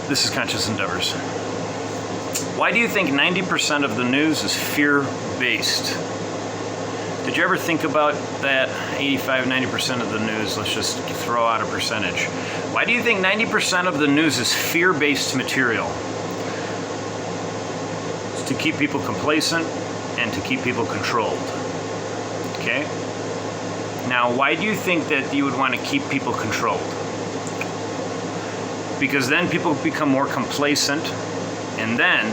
This is Conscious Endeavors. Why do you think 90% of the news is fear-based? Did you ever think about that? 85-90% of the news, let's just throw out a percentage. Why do you think 90% of the news is fear-based material? It's to keep people complacent and to keep people controlled. Okay? Now, why do you think that you would want to keep people controlled? Because then people become more complacent, and then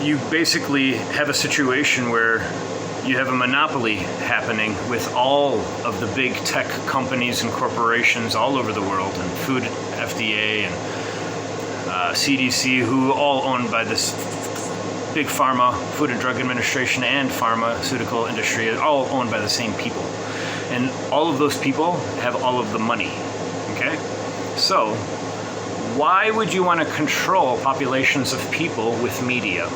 you basically have a situation where you have a monopoly happening with all of the big tech companies and corporations all over the world, and food, FDA, and CDC, who all owned by this big pharma, Food and Drug Administration, and pharmaceutical industry, all owned by the same people. And all of those people have all of the money, okay? So, why would you want to control populations of people with media?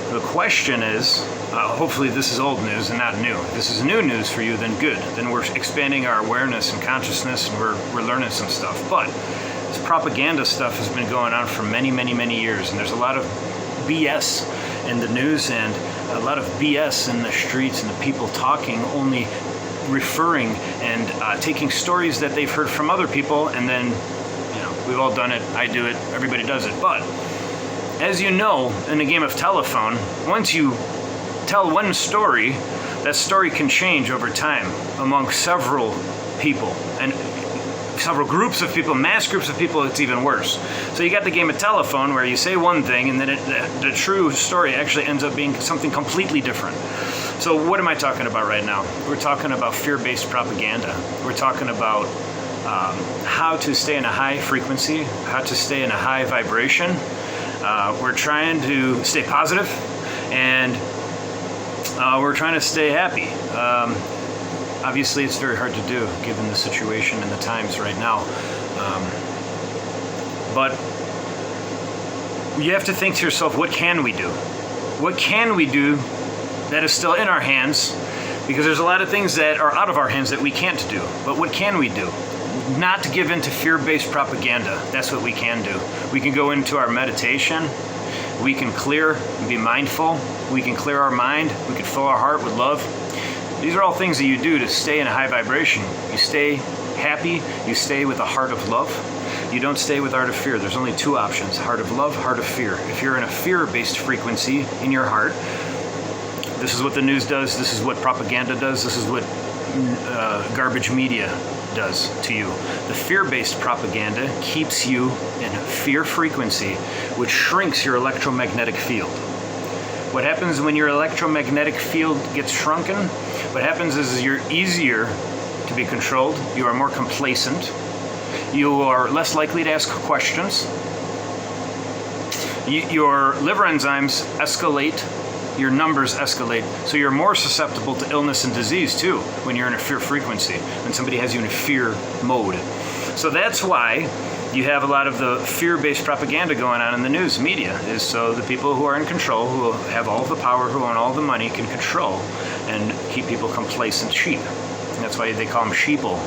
The question is, hopefully this is old news and not new. If this is new news for you, then good. Then we're expanding our awareness and consciousness, and we're learning some stuff. But this propaganda stuff has been going on for many, many, many years, and there's a lot of BS in the news and a lot of BS in the streets, and the people talking only referring and taking stories that they've heard from other people, and then, you know, we've all done it, I do it, everybody does it. But as you know, in a game of telephone, once you tell one story, that story can change over time among several people and several groups of people, mass groups of people. It's even worse. So you got the game of telephone where you say one thing and then the true story actually ends up being something completely different. So what am I talking about right now? We're talking about fear-based propaganda. We're talking about how to stay in a high frequency, how to stay in a high vibration. We're trying to stay positive, and we're trying to stay happy. Obviously, it's very hard to do given the situation and the times right now. But you have to think to yourself, what can we do? What can we do that is still in our hands? Because there's a lot of things that are out of our hands that we can't do. But what can we do? Not to give in to fear-based propaganda. That's what we can do. We can go into our meditation. We can clear and be mindful. We can clear our mind. We can fill our heart with love. These are all things that you do to stay in a high vibration. You stay happy. You stay with a heart of love. You don't stay with heart of fear. There's only two options: heart of love, heart of fear. If you're in a fear-based frequency in your heart, this is what the news does. This is what propaganda does. This is what garbage media does to you. The fear-based propaganda keeps you in a fear frequency, which shrinks your electromagnetic field. What happens when your electromagnetic field gets shrunken? What happens is you're easier to be controlled. You are more complacent. You are less likely to ask questions. Your liver enzymes escalate. Your numbers escalate. So you're more susceptible to illness and disease too when you're in a fear frequency, when somebody has you in a fear mode. So that's why you have a lot of the fear-based propaganda going on in the news media, is so the people who are in control, who have all the power, who own all the money, can control and keep people complacent sheep. And that's why they call them sheeple.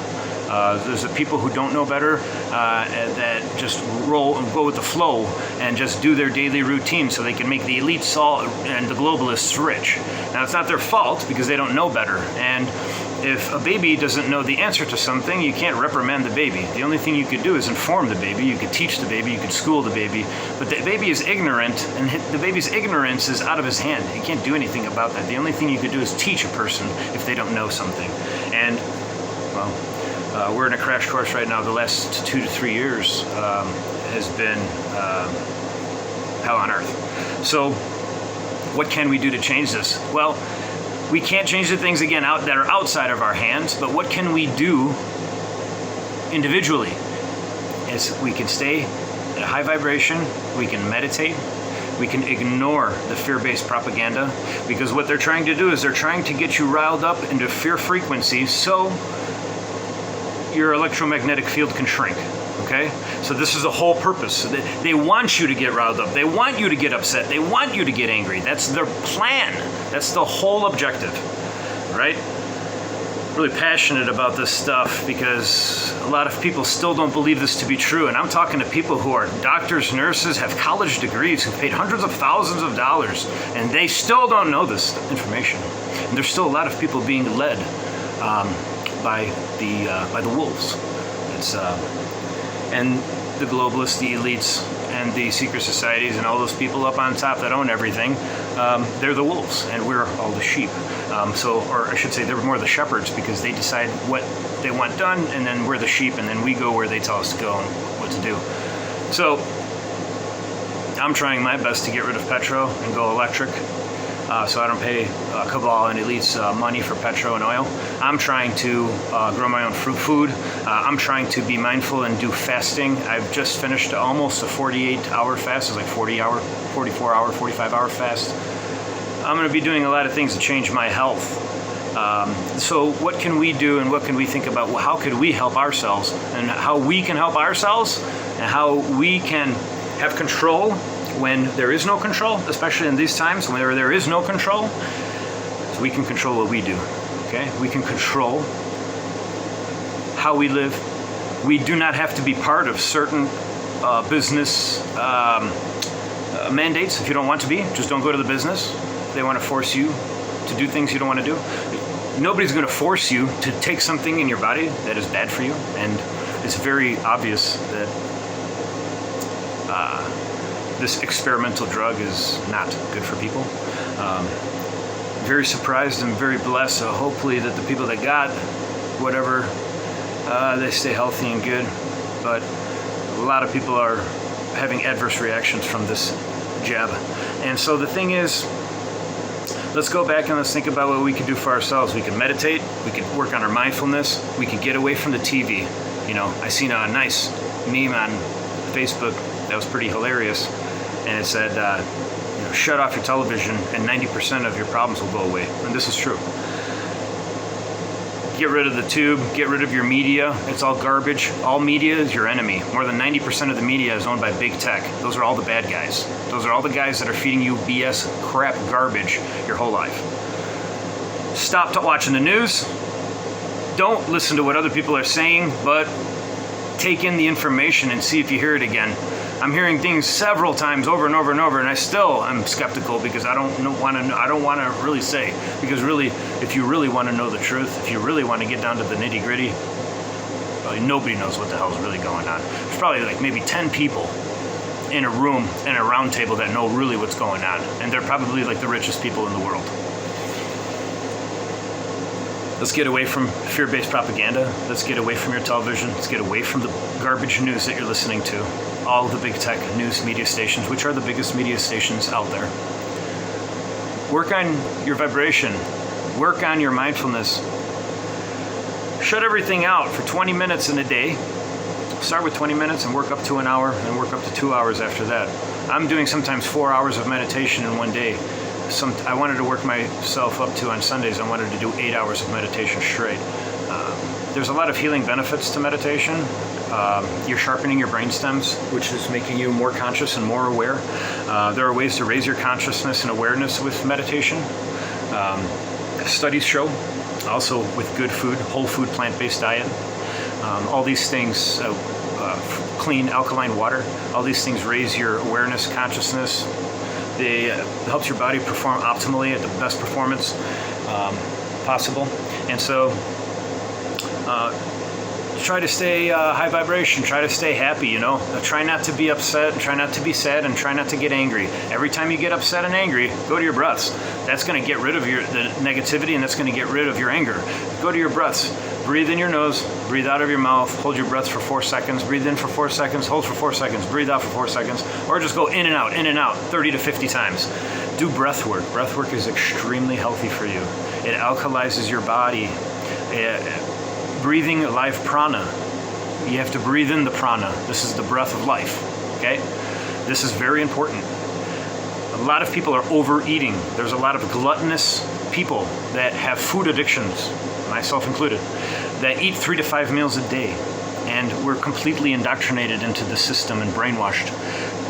There's the people who don't know better that just roll and go with the flow and just do their daily routine so they can make the elites all and the globalists rich. Now, it's not their fault because they don't know better. And if a baby doesn't know the answer to something, you can't reprimand the baby. The only thing you could do is inform the baby. You could teach the baby. You could school the baby. But the baby is ignorant, and the baby's ignorance is out of his hand. He can't do anything about that. The only thing you could do is teach a person if they don't know something. And, well, we're in a crash course right now. The last 2 to 3 years has been hell on earth. So what can we do to change this? Well, we can't change the things, again, that are outside of our hands, but what can we do individually? Is we can stay at a high vibration, we can meditate, we can ignore the fear-based propaganda, because what they're trying to do is they're trying to get you riled up into fear frequency so your electromagnetic field can shrink. Okay? So this is the whole purpose. They want you to get riled up. They want you to get upset. They want you to get angry. That's their plan. That's the whole objective, right? really passionate about this stuff because a lot of people still don't believe this to be true. And I'm talking to people who are doctors, nurses, have college degrees, who've paid hundreds of thousands of dollars, and they still don't know this information. And there's still a lot of people being led by the wolves. And the globalists, the elites, and the secret societies, and all those people up on top that own everything, they're the wolves, and we're all the sheep. Or I should say, they're more the shepherds because they decide what they want done, and then we're the sheep, and then we go where they tell us to go and what to do. So I'm trying my best to get rid of petro and go electric. So I don't pay cabal and elites money for petro and oil. I'm trying to grow my own food. I'm trying to be mindful and do fasting. I've just finished almost a 48-hour fast. It's like 40-hour, 44-hour, 45-hour fast. I'm going to be doing a lot of things to change my health. So what can we do and what can we think about? Well, how could we help ourselves and how we can help ourselves and how we can have control when there is no control, especially in these times where there is no control. So we can control what we do, okay? We can control how we live. We do not have to be part of certain business mandates. If you don't want to be, just don't go to the business. They want to force you to do things you don't want to do. Nobody's going to force you to take something in your body that is bad for you, and it's very obvious that this experimental drug is not good for people. Very surprised and very blessed. So hopefully that the people that got whatever, they stay healthy and good. But a lot of people are having adverse reactions from this jab. And so the thing is, let's go back and let's think about what we can do for ourselves. We can meditate. We can work on our mindfulness. We can get away from the TV. You know, I seen a nice meme on Facebook that was pretty hilarious. And it said, shut off your television and 90% of your problems will go away. And this is true. Get rid of the tube, get rid of your media. It's all garbage. All media is your enemy. More than 90% of the media is owned by big tech. Those are all the bad guys. Those are all the guys that are feeding you BS, crap, garbage your whole life. Stop watching the news. Don't listen to what other people are saying, but take in the information and see if you hear it again. I'm hearing things several times over and over and over, and I still am skeptical because I don't want to really say. Because really, if you really want to know the truth, if you really want to get down to the nitty gritty, probably nobody knows what the hell is really going on. There's probably like maybe 10 people in a room and a round table that know really what's going on, and they're probably like the richest people in the world. Let's get away from fear-based propaganda. Let's get away from your television. Let's get away from the garbage news that you're listening to. All the big tech news media stations, which are the biggest media stations out there. Work on your vibration. Work on your mindfulness. Shut everything out for 20 minutes in a day. Start with 20 minutes and work up to an hour and work up to 2 hours after that. I'm doing sometimes 4 hours of meditation in one day. I wanted to work myself up to, on Sundays, I wanted to do 8 hours of meditation straight. There's a lot of healing benefits to meditation. You're sharpening your brain stems, which is making you more conscious and more aware. There are ways to raise your consciousness and awareness with meditation. Studies show, also with good food, whole food, plant-based diet. All these things, clean alkaline water, all these things raise your awareness, consciousness. It helps your body perform optimally at the best performance possible. And so try to stay high vibration, try to stay happy, Try not to be upset, try not to be sad, and try not to get angry. Every time you get upset and angry, go to your breaths. That's going to get rid of the negativity, and that's going to get rid of your anger. Go to your breaths. Breathe in your nose, breathe out of your mouth, hold your breath for 4 seconds, breathe in for 4 seconds, hold for 4 seconds, breathe out for 4 seconds, or just go in and out, 30 to 50 times. Do breath work. Breath work is extremely healthy for you. It alkalizes your body. Breathing life prana. You have to breathe in the prana. This is the breath of life, okay? This is very important. A lot of people are overeating. There's a lot of gluttonous people that have food addictions, myself included, that eat 3 to 5 meals a day. And we're completely indoctrinated into the system and brainwashed.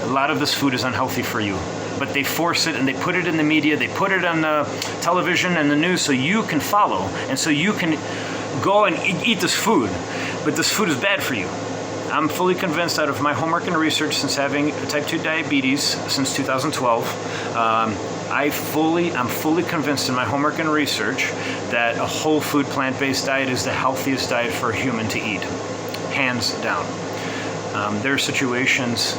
A lot of this food is unhealthy for you. but they force it and they put it in the media, they put it on the television and the news so you can follow, and so you can go and eat this food, but this food is bad for you. I'm fully convinced out of my homework and research since having type 2 diabetes since 2012, I'm fully convinced in my homework and research that a whole food plant-based diet is the healthiest diet for a human to eat, hands down. There are situations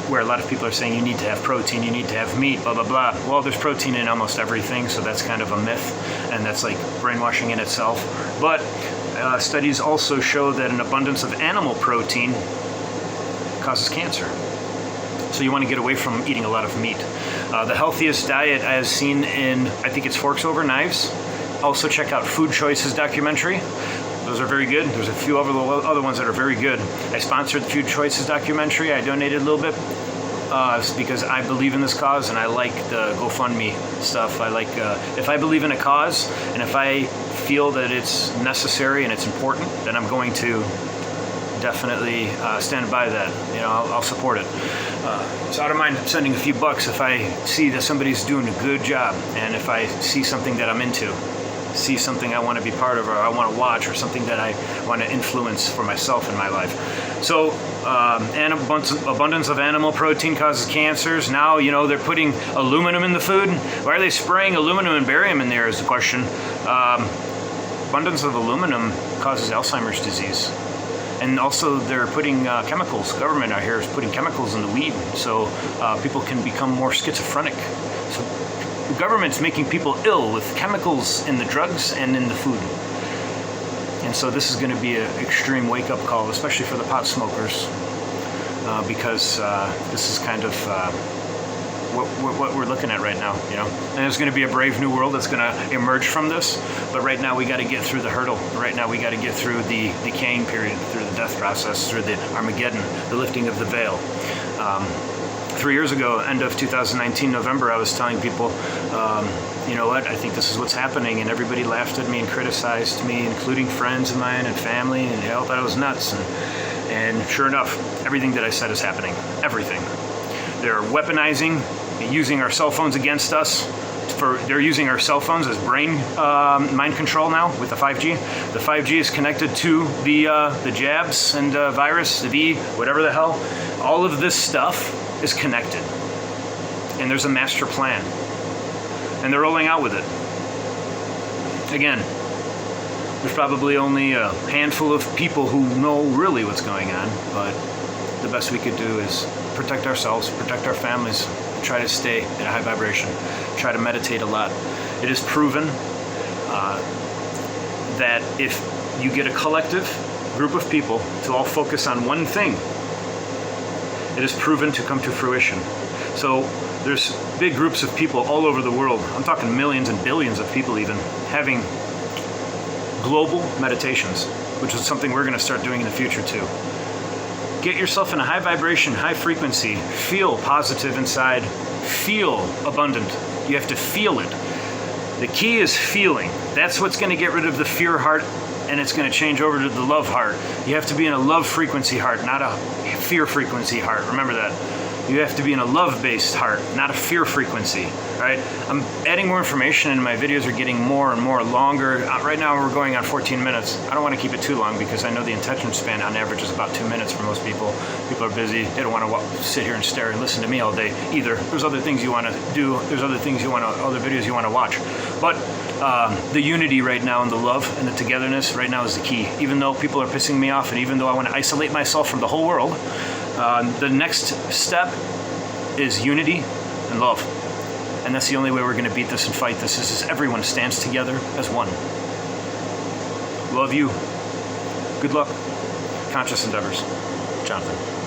where a lot of people are saying you need to have protein, you need to have meat, blah, blah, blah. Well, there's protein in almost everything, so that's kind of a myth, and that's like brainwashing in itself. But studies also show that an abundance of animal protein causes cancer. So you want to get away from eating a lot of meat. The healthiest diet I have seen in, I think it's Forks Over Knives. Also check out Food Choices documentary. Those are very good. There's a few other ones that are very good. I sponsored the Food Choices documentary. I donated a little bit because I believe in this cause and I like the GoFundMe stuff. I like, if I believe in a cause and if I feel that it's necessary and it's important, then I'm going to definitely stand by that. You know, I'll support it. So I don't mind sending a few bucks if I see that somebody's doing a good job and if I see something that I'm into, see something I want to be part of or I want to watch or something that I want to influence for myself in my life. So abundance of animal protein causes cancers. Now, you know, they're putting aluminum in the food. Why are they spraying aluminum and barium in there is the question. Abundance of aluminum causes Alzheimer's disease. And also they're putting chemicals, government out here is putting chemicals in the weed so people can become more schizophrenic. So the government's making people ill with chemicals in the drugs and in the food. And so this is going to be an extreme wake-up call, especially for the pot smokers, because this is kind of what we're looking at right now, you know. And there's going to be a brave new world that's going to emerge from this, but right now we got to get through the hurdle. Right now we got to get through the decaying period, through the death process, through the Armageddon, the lifting of the veil. 3 years ago, end of 2019, November, I was telling people, you know what, I think this is what's happening, and everybody laughed at me and criticized me, including friends of mine and family, and they all thought I was nuts. And sure enough, everything that I said is happening. Everything. They're weaponizing, using our cell phones against us. They're using our cell phones as brain mind control now with the 5G. The 5G is connected to the jabs and virus, the V, whatever the hell. All of this stuff is connected. And there's a master plan. And they're rolling out with it. Again, there's probably only a handful of people who know really what's going on, but the best we could do is protect ourselves, protect our families, and try to stay in a high vibration, try to meditate a lot. It is proven that if you get a collective group of people to all focus on one thing, it is proven to come to fruition. So there's big groups of people all over the world, I'm talking millions and billions of people even, having global meditations, which is something we're going to start doing in the future too. Get yourself in a high vibration, high frequency, feel positive inside, feel abundant. You have to feel it. The key is feeling. That's what's going to get rid of the fear heart, and it's going to change over to the love heart. You have to be in a love frequency heart, not a fear frequency heart. Remember that. You have to be in a love-based heart, not a fear frequency, right? I'm adding more information and my videos are getting more and more longer. Right now we're going on 14 minutes. I don't want to keep it too long because I know the attention span on average is about 2 minutes for most people. People are busy. They don't want to sit here and stare and listen to me all day either. There's other things you want to do. There's other things you want to, other videos you want to watch. But the unity right now and the love and the togetherness right now is the key. Even though people are pissing me off and even though I want to isolate myself from the whole world, the next step is unity and love. And that's the only way we're going to beat this and fight this is everyone stands together as one. Love you. Good luck. Conscious endeavors. Jonathan.